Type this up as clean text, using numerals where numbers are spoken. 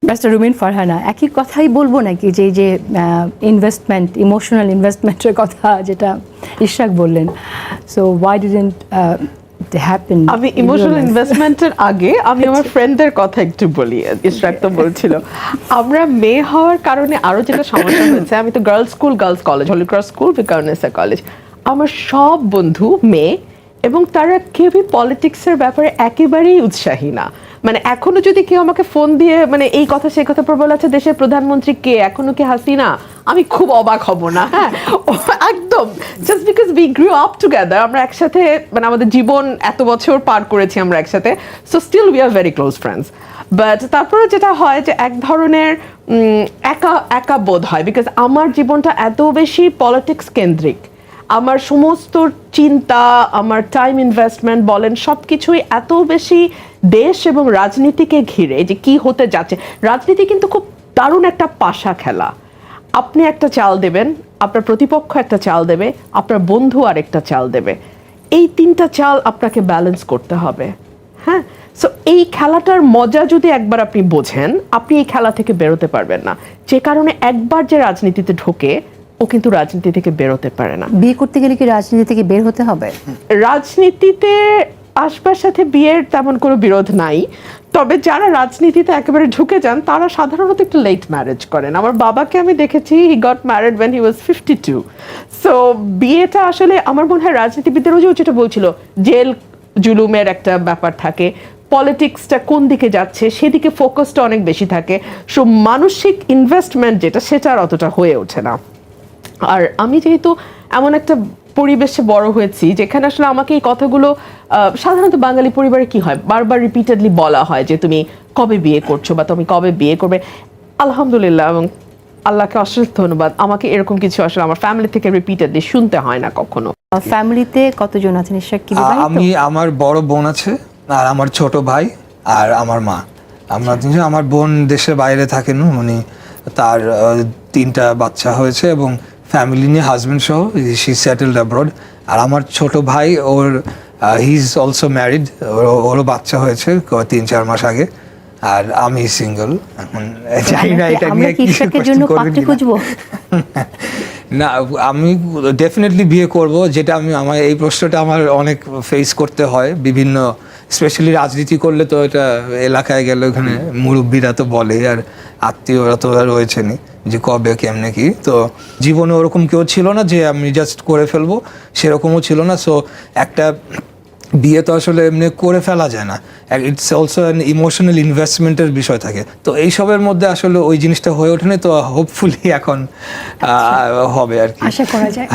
Barrister রুমিন ফারহানা, একই কথাই বলবো নাকি যে ইনভেস্টমেন্ট, ইমোশনাল ইনভেস্টমেন্টের কথা যেটা ইশরাক বললেন, সো ওয়াই ডিডন্ট হ্যাপেন? আমি ইমোশনাল ইনভেস্টমেন্টের আগে আমি আমার ফ্রেন্ডদের কথা একটু বলি। ইশরাক তো বলছিল আমরা মেয়ে হওয়ার কারণে আরো যেটা সমস্যা হয়েছে, আমি তো girls school, girls college, Holy Cross school, Viqarunnisa college, আমার সব বন্ধু মেয়ে এবং তারা কেউই পলিটিক্সের ব্যাপারে একেবারেই উৎসাহী না। মানে এখনো যদি কেউ আমাকে ফোন দিয়ে মানে এই কথা সেই কথা বলেছে দেশের প্রধানমন্ত্রী কে, এখনো কি হাসিনা, আমি খুব অবাক হব না। হ্যাঁ, একদম, just because we grew up together, আমরা একসাথে মানে আমাদের জীবন এত বছর পার করেছি আমরা একসাথে, so still we are very close friends. But তারপরে যেটা হয় যে এক ধরনের একা একা বোধ হয়, বিকজ আমার জীবনটা এত বেশি পলিটিক্স কেন্দ্রিক, আমার সমস্ত চিন্তা, আমার টাইম ইনভেস্টমেন্ট বলেন, সব কিছুই এত বেশি দেশ এবং রাজনীতিকে ঘিরে যে কি হতে যাচ্ছে। রাজনীতি কিন্তু খুব দারুণ একটা পাশা খেলা। আপনি একটা চাল দেবেন, আপনার প্রতিপক্ষ একটা চাল দেবে, আপনার বন্ধু আরেকটা চাল দেবে, এই তিনটা চাল আপনাকে ব্যালেন্স করতে হবে। হ্যাঁ, সো এই খেলাটার মজা যদি একবার আপনি বোঝেন, আপনি এই খেলা থেকে বেরোতে পারবেন না। যে কারণে একবার যে রাজনীতিতে ঢোকে ও কিন্তু রাজনীতি থেকে বেরোতে পারে না। বিয়ে করতে গেলে কি রাজনীতি থেকে বের হতে হবে? রাজনীতিতে আসবার সাথে বিয়ের তেমন কোনো বিরোধ নাই, তবে যারা রাজনীতিতে একেবারে ঢুকে যান তারা সাধারণত একটু লেট ম্যারেজ করেন। আমার বাবাকে আমি দেখেছি, he got married when he was 52। So বিয়েটা আসলে আমার মনে হয় রাজনীতিবিদদেরও যেটা বলছিল, জেল জুলুমের একটা ব্যাপার থাকে, পলিটিক্সটা কোন দিকে যাচ্ছে সেদিকে ফোকাসটা অনেক বেশি থাকে, সো মানসিক ইনভেস্টমেন্ট যেটা সেটা আর অতটা হয়ে ওঠে না। আর আমি যেহেতু এমন একটা পরিবেশে বড় হয়েছি যেখানে আসলে আমাকে এই কথাগুলো সাধারণত বাঙালি পরিবারে কি হয়, বারবার রিপিটেডলি বলা হয় যে তুমি কবে বিয়ে করছো বা তুমি কবে বিয়ে করবে। আলহামদুলিল্লাহ এবং আল্লাহকে অশেষ ধন্যবাদ, আমাকে এরকম কিছু আসলে আমার ফ্যামিলি থেকে রিপিটেডলি শুনতে হয় না কখনো। ফ্যামিলিতে কতজন আছেন? ইশরাক কি বিবাহিত? আমি, আমার বড় বোন আছে আর আমার ছোট ভাই আর আমার মা। আমরা তিনজন। আমার বোন দেশের বাইরে থাকেন, উনি তার 3টা বাচ্চা হয়েছে এবং ফ্যামিলি নিয়ে হাজবেন্ড সহ শি সেটেলড অ্যাব্রড। আর আমার ছোট ভাই, ওর হি ইজ অলসো ম্যারিড, ওরও বাচ্চা হয়েছে 3-4 মাস আগে। আর আমি সিঙ্গেল। এখন জানি না এটা নিয়ে কি জন্য পাত্রী খুঁজবো। না, আমি ডেফিনেটলি বিয়ে করব, যেটা আমার এই প্রশ্নটা আমার অনেক ফেস করতে হয় বিভিন্ন, স্পেশালি রাজনীতি করলে তো এটা এলাকায় গেলে ওখানে মুরব্বীরা তো বলে আর আত্মীয়রা তো রয়েছেনই যে কবে কেমনে কি। তো জীবনে ওরকম কেউ ছিল না যে আমি জাস্ট করে ফেলবো, সেরকমও ছিল না। সো একটা বিয়ে তো আসলে এমনি করে ফেলা যায় না, ইটস অলসো অ্যান ইমোশনাল ইনভেস্টমেন্টের বিষয় থাকে। তো এইসবের মধ্যে আসলে ওই জিনিসটা হয়ে ওঠেনি, তো হোপফুলি এখন হবে আর কি, আশা করা যায়।